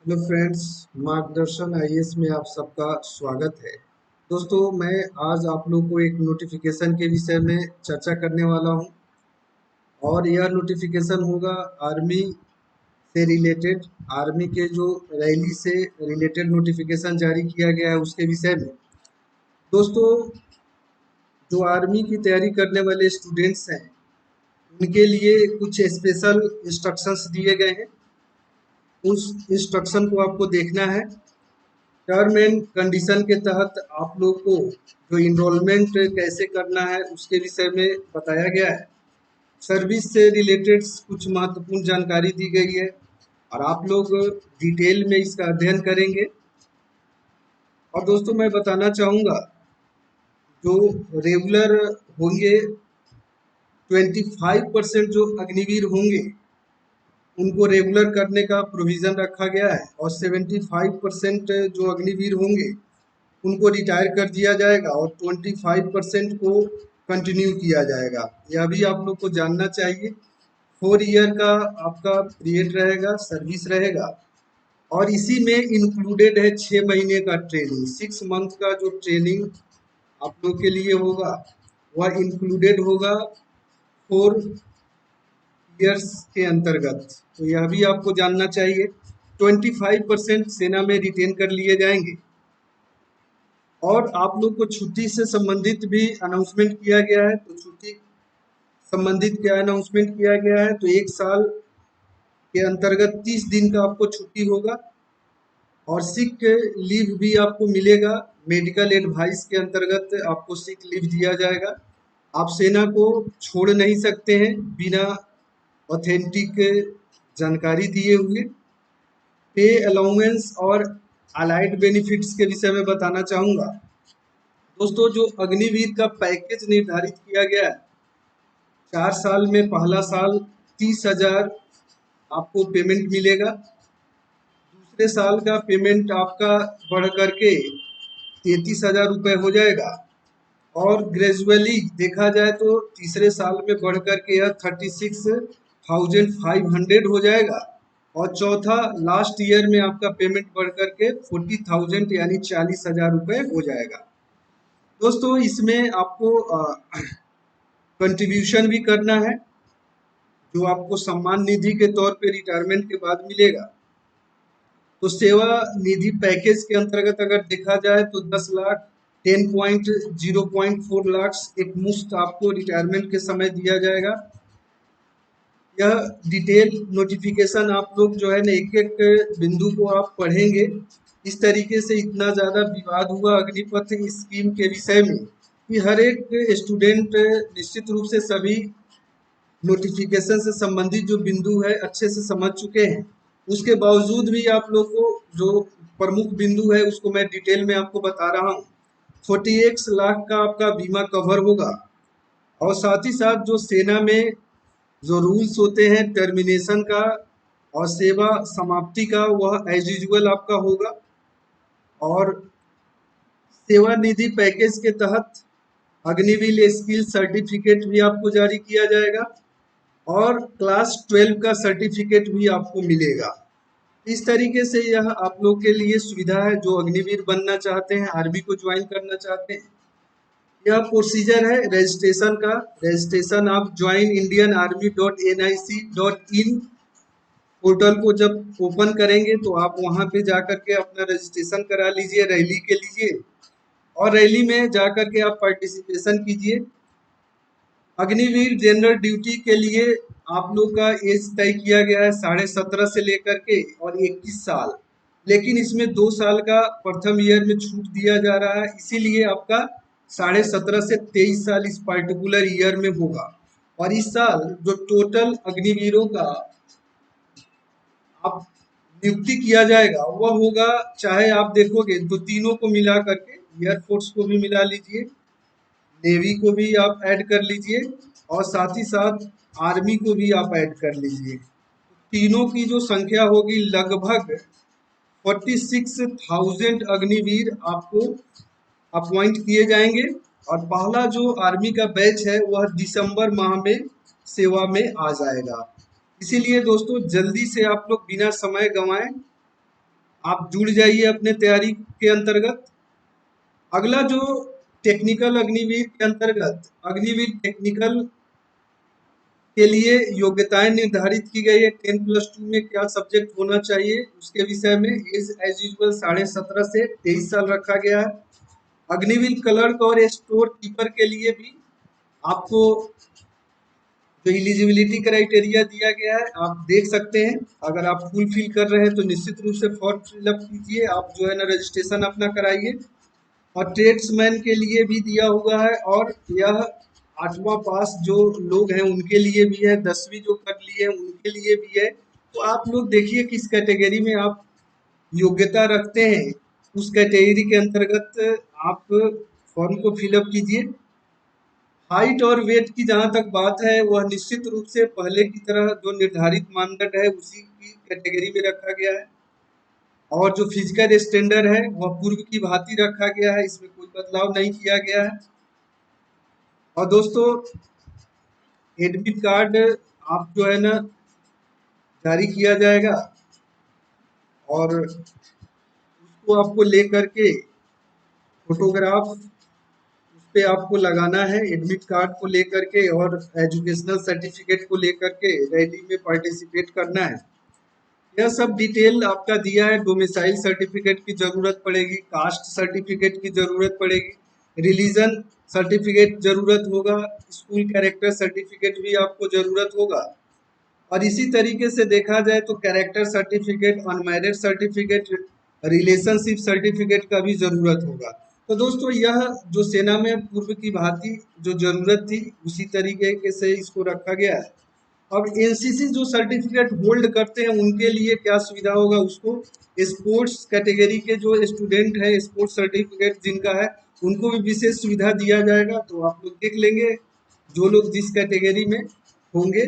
Hello friends, मार्गदर्शन IAS में आप सबका स्वागत है। दोस्तों, मैं आज आप लोग को एक नोटिफिकेशन के विषय में चर्चा करने वाला हूं और यह नोटिफिकेशन होगा आर्मी से रिलेटेड। आर्मी के जो रैली से रिलेटेड नोटिफिकेशन जारी किया गया है उसके विषय में। दोस्तों, जो आर्मी की तैयारी करने वाले स्टूडेंट्स हैं उनके लिए कुछ स्पेशल इंस्ट्रक्शंस दिए गए हैं। उस इंस्ट्रक्शन को आपको देखना है। टर्म एंड कंडीशन के तहत आप लोग को जो इनरोलमेंट कैसे करना है उसके विषय में बताया गया है। सर्विस से रिलेटेड कुछ महत्वपूर्ण जानकारी दी गई है और आप लोग डिटेल में इसका अध्ययन करेंगे। और दोस्तों, मैं बताना चाहूँगा जो रेगुलर होंगे 25% जो अग्निवीर होंगे उनको रेगुलर करने का प्रोविज़न रखा गया है और 75% जो अग्निवीर होंगे उनको रिटायर कर दिया जाएगा और 25% को कंटिन्यू किया जाएगा। यह भी आप लोग को जानना चाहिए। 4 ईयर का आपका पीरियड रहेगा, सर्विस रहेगा और इसी में इंक्लूडेड है 6 महीने का ट्रेनिंग। 6 मंथ का जो ट्रेनिंग आप लोग के लिए होगा वह इंक्लूडेड होगा 4 ईयर्स के अंतर्गत। तो यह भी आपको जानना चाहिए। 25% सेना में रिटेन कर लिए जाएंगे और आप लोग को छुट्टी से संबंधित भी अनाउंसमेंट किया गया है। तो छुट्टी संबंधित क्या अनाउंसमेंट किया गया है, तो 1 साल के अंतर्गत 30 दिन का आपको छुट्टी होगा और सिक लीव भी आपको मिलेगा। मेडिकल एडवाइस के अंतर्गत आपको सिक लीव दिया जाएगा। आप सेना को छोड़ नहीं सकते हैं बिना ऑथेंटिक जानकारी दिए हुए। पे अलाउंस और अलाइड बेनिफिट्स के विषय में बताना चाहूँगा। दोस्तों, जो अग्निवीर का पैकेज निर्धारित किया गया है, 4 साल में पहला साल 30,000 आपको पेमेंट मिलेगा। दूसरे साल का पेमेंट आपका बढ़ करके 33,000 रुपये हो जाएगा और ग्रेजुअली देखा जाए तो तीसरे साल में बढ़ करके यह 36,500 हो जाएगा और चौथा लास्ट ईयर में आपका पेमेंट बढ़ करके 40,000 यानी 40,000 रुपये हो जाएगा। दोस्तों, इसमें आपको कंट्रीब्यूशन भी करना है जो आपको सम्मान निधि के तौर पे रिटायरमेंट के बाद मिलेगा। तो सेवा निधि पैकेज के अंतर्गत अगर देखा जाए तो 10 लाख 10.0.4 लाख एक मुश्त आपको रिटायरमेंट के समय दिया जाएगा। यह डिटेल नोटिफिकेशन आप लोग जो है ना एक एक बिंदु को आप पढ़ेंगे। इस तरीके से इतना ज़्यादा विवाद हुआ अग्निपथ स्कीम के विषय में कि हर एक स्टूडेंट निश्चित रूप से सभी नोटिफिकेशन से संबंधित जो बिंदु है अच्छे से समझ चुके हैं। उसके बावजूद भी आप लोग को जो प्रमुख बिंदु है उसको मैं डिटेल में आपको बता रहा हूँ। 48 लाख का आपका बीमा कवर होगा और साथ ही साथ जो सेना में जो रूल्स होते हैं टर्मिनेशन का और सेवा समाप्ति का वह एज यूजुअल आपका होगा। और सेवा निधि पैकेज के तहत अग्निवीर स्किल सर्टिफिकेट भी आपको जारी किया जाएगा और क्लास 12 का सर्टिफिकेट भी आपको मिलेगा। इस तरीके से यह आप लोग के लिए सुविधा है जो अग्निवीर बनना चाहते हैं, आर्मी को ज्वाइन करना चाहते हैं। यह प्रोसीजर है रजिस्ट्रेशन का। रजिस्ट्रेशन आप joinindianarmy.nic.in पोर्टल को जब ओपन करेंगे तो आप वहां पे जाकर के अपना रजिस्ट्रेशन करा लीजिए रैली के लिए और रैली में जाकर के आप पार्टिसिपेशन कीजिए। अग्निवीर जनरल ड्यूटी के लिए आप लोग का एज तय किया गया है 17.5 से लेकर के और 21 साल, लेकिन इसमें 2 साल का प्रथम ईयर में छूट दिया जा रहा है, इसीलिए आपका 17.5 से 23 साल इस पर्टिकुलर ईयर में होगा। और इस साल जो टोटल अग्निवीरों का आप नियुक्ति किया जाएगा वह होगा, चाहे आप देखोगे तो तीनों को मिला करके एयरफोर्स को भी मिला लीजिए, नेवी को भी आप ऐड कर लीजिए और साथ ही साथ आर्मी को भी आप ऐड कर लीजिए। तीनों की जो संख्या होगी लगभग 46,000 अग्निवीर आपको अपॉइंट किए जाएंगे और पहला जो आर्मी का बैच है वह दिसंबर माह में सेवा में आ जाएगा। इसीलिए दोस्तों, जल्दी से आप लोग बिना समय गंवाए आप जुड़ जाइए अपने तैयारी के अंतर्गत। अगला जो टेक्निकल अग्निवीर के अंतर्गत अग्निवीर टेक्निकल के लिए योग्यताएं निर्धारित की गई है। 10+2 में क्या सब्जेक्ट होना चाहिए उसके विषय में एज यूजुअल 17.5 से 23 साल रखा गया है। अग्निवीर क्लर्क और स्टोर कीपर के लिए भी आपको जो एलिजिबिलिटी क्राइटेरिया दिया गया है आप देख सकते हैं। अगर आप फुलफिल कर रहे हैं तो निश्चित रूप से फॉर्म फिलअप कीजिए, आप जो है ना रजिस्ट्रेशन अपना कराइए। और ट्रेड्समैन के लिए भी दिया हुआ है, और यह 8वां पास जो लोग हैं उनके लिए भी है, 10वीं जो कर लिए हैं उनके लिए भी है। तो आप लोग देखिए किस कैटेगरी में आप योग्यता रखते हैं, उस कैटेगरी के अंतर्गत आप फॉर्म को फिलअप कीजिए। हाइट और वेट की जहाँ तक बात है वह निश्चित रूप से पहले की तरह जो निर्धारित मानदंड है उसी की कैटेगरी में रखा गया है, और जो फिजिकल स्टैंडर्ड है वह पूर्व की भांति रखा गया है, इसमें कोई बदलाव नहीं किया गया है। और दोस्तों एडमिट कार्ड आप जो है ना जारी किया जाएगा, और उसको आपको ले करके फोटोग्राफ उस पे आपको लगाना है एडमिट कार्ड को लेकर के, और एजुकेशनल सर्टिफिकेट को लेकर के रैली में पार्टिसिपेट करना है। यह सब डिटेल आपका दिया है। डोमिसाइल सर्टिफिकेट की जरूरत पड़ेगी, कास्ट सर्टिफिकेट की जरूरत पड़ेगी, रिलीजन सर्टिफिकेट जरूरत होगा, स्कूल कैरेक्टर सर्टिफिकेट भी आपको जरूरत होगा। और इसी तरीके से देखा जाए तो character certificate, unmarried certificate, relationship certificate का भी जरूरत होगा। तो दोस्तों यह जो सेना में पूर्व की भांति जो जरूरत थी उसी तरीके से इसको रखा गया है। अब एनसीसी जो सर्टिफिकेट होल्ड करते हैं उनके लिए क्या सुविधा होगा, उसको स्पोर्ट्स कैटेगरी के जो स्टूडेंट हैं स्पोर्ट्स सर्टिफिकेट जिनका है उनको भी विशेष सुविधा दिया जाएगा। तो आप लोग देख लेंगे जो लोग जिस कैटेगरी में होंगे।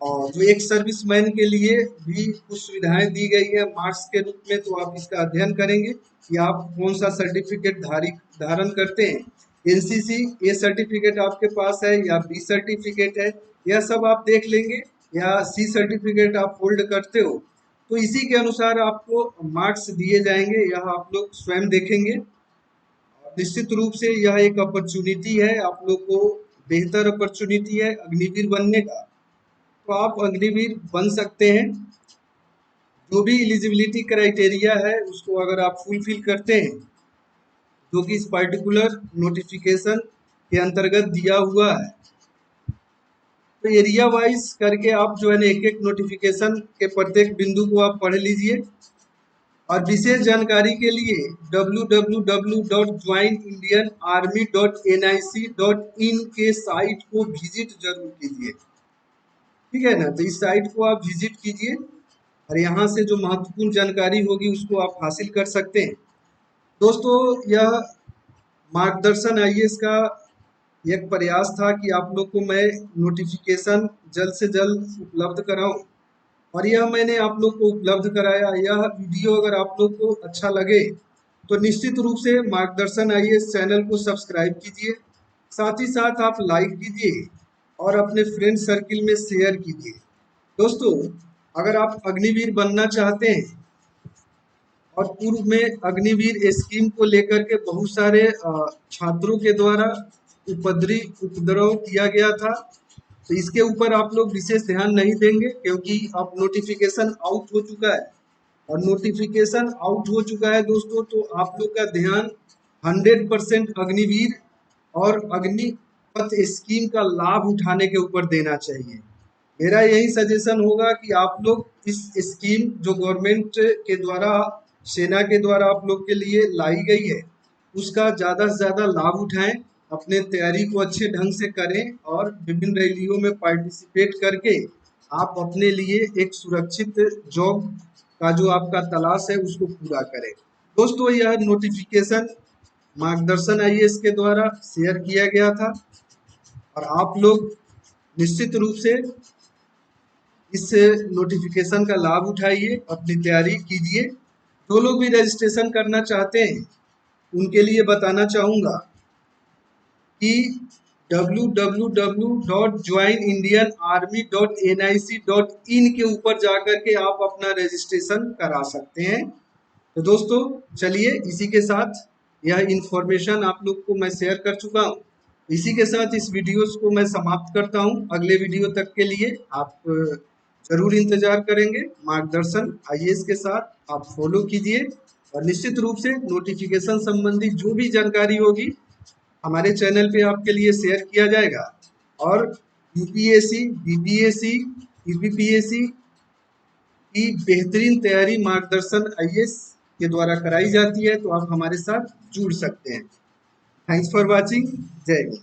और जो एक सर्विसमैन के लिए भी कुछ सुविधाएं दी गई है मार्क्स के रूप में, तो आप इसका अध्ययन करेंगे कि आप कौन सा सर्टिफिकेट धारण करते हैं। एनसीसी ए सर्टिफिकेट आपके पास है या बी सर्टिफिकेट है, यह सब आप देख लेंगे, या सी सर्टिफिकेट आप होल्ड करते हो, तो इसी के अनुसार आपको मार्क्स दिए जाएंगे, यह आप लोग स्वयं देखेंगे। निश्चित रूप से यह एक अपॉर्चुनिटी है, आप लोग को बेहतर अपॉर्चुनिटी है अग्निवीर बनने का। तो आप अग्निवीर बन सकते हैं। जो भी एलिजिबिलिटी क्राइटेरिया है उसको अगर आप फुलफिल करते हैं जो कि इस पर्टिकुलर नोटिफिकेशन के अंतर्गत दिया हुआ है, तो एरिया वाइज करके आप जो है ना एक एक नोटिफिकेशन के प्रत्येक बिंदु को आप पढ़ लीजिए। और विशेष जानकारी के लिए www.joinindianarmy.nic.in के साइट को विजिट जरूर कीजिए, ठीक है ना। तो इस साइट को आप विजिट कीजिए और यहाँ से जो महत्वपूर्ण जानकारी होगी उसको आप हासिल कर सकते हैं। दोस्तों यह मार्गदर्शन आईएएस का एक प्रयास था कि आप लोग को मैं नोटिफिकेशन जल्द से जल्द उपलब्ध कराऊं, और यह मैंने आप लोग को उपलब्ध कराया। यह वीडियो अगर आप लोग को अच्छा लगे तो निश्चित रूप से मार्गदर्शन आईएएस चैनल को सब्सक्राइब कीजिए, साथ ही साथ आप लाइक कीजिए और अपने फ्रेंड सर्किल में शेयर कीजिए। दोस्तों अगर आप अग्निवीर बनना चाहते हैं और पूर्व में अग्निवीर स्कीम को लेकर के बहुत सारे छात्रों के द्वारा उपद्रव किया गया था, तो इसके ऊपर आप लोग विशेष ध्यान नहीं देंगे क्योंकि अब नोटिफिकेशन आउट हो चुका है। और नोटिफिकेशन आउट हो चुका है दोस्तों, तो आप लोग का ध्यान 100% अग्निवीर और अग्निपथ स्कीम का लाभ उठाने के ऊपर देना चाहिए। मेरा यही सजेशन होगा कि आप लोग इस स्कीम जो गवर्नमेंट के द्वारा सेना के द्वारा आप लोग के लिए लाई गई है उसका ज़्यादा से ज़्यादा लाभ उठाएं, अपने तैयारी को अच्छे ढंग से करें और विभिन्न रैलियों में पार्टिसिपेट करके आप अपने लिए एक सुरक्षित जॉब का जो आपका तलाश है उसको पूरा करें। दोस्तों यह नोटिफिकेशन मार्गदर्शन आईएएस के द्वारा शेयर किया गया था, और आप लोग निश्चित रूप से इस नोटिफिकेशन का लाभ उठाइए, अपनी तैयारी कीजिए। जो लोग भी रजिस्ट्रेशन करना चाहते हैं उनके लिए बताना चाहूँगा कि www.joinindianarmy.nic.in के ऊपर जाकर के आप अपना रजिस्ट्रेशन करा सकते हैं। तो दोस्तों चलिए, इसी के साथ यह इंफॉर्मेशन आप लोग को मैं शेयर कर चुका हूँ। इसी के साथ इस वीडियोस को मैं समाप्त करता हूँ। अगले वीडियो तक के लिए आप जरूर इंतजार करेंगे। मार्गदर्शन आईएएस के साथ आप फॉलो कीजिए और निश्चित रूप से नोटिफिकेशन संबंधी जो भी जानकारी होगी हमारे चैनल पे आपके लिए शेयर किया जाएगा। और यूपीएससी, बीपीएससी, यूपीपीएससी की बेहतरीन तैयारी मार्गदर्शन आईएएस के द्वारा कराई जाती है, तो आप हमारे साथ जुड़ सकते हैं। Thanks for watching. जय हिंद।